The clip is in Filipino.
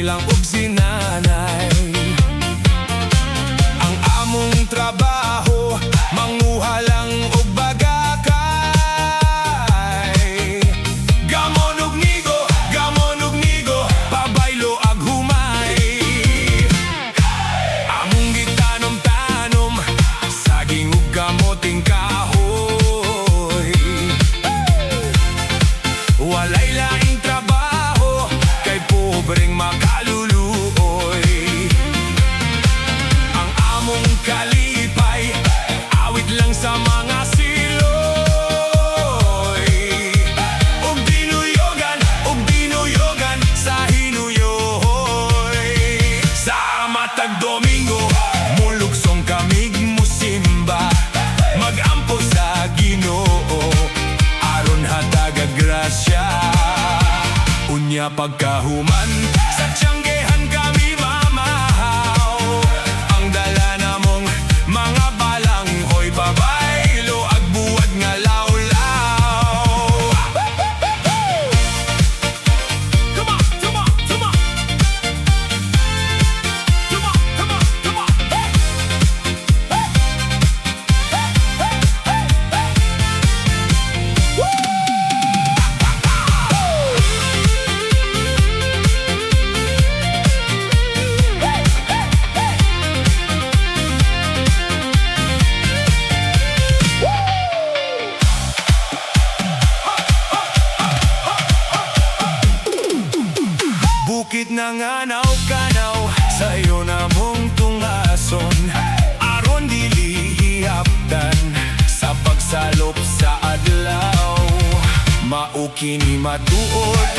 lang ug sinanay. Ang among trabaho manguha lang og bagakay. Gamon ug nigo, pabaylo ag humay. Among gitanom-tanom, saging ug kamoting kahoy. Walay laing trabaho, kay pobreng makaluluoy. Ang among kalipay, awit lang sa mga siloy. Ug dinuyogan sa hinuyoy. Sa matag Domingo, mulugsong kamig musimba, magampo sa Ginoo, aron hataga grasya. Unya pagkahuman, sa tiyanggehan kami mamahaw. Ang dala namong mga balanghoy, babaylo ag buwad nga lawlaw. Come on, come on, come on. Come on, come on, come on. Hey! Hey! Hey! Hey! Hey! Bukid na nga naw-kanaw, sa'yo na mong tungason, aron dili hihapdan sa pagsalop sa adlaw. Mao kini matuod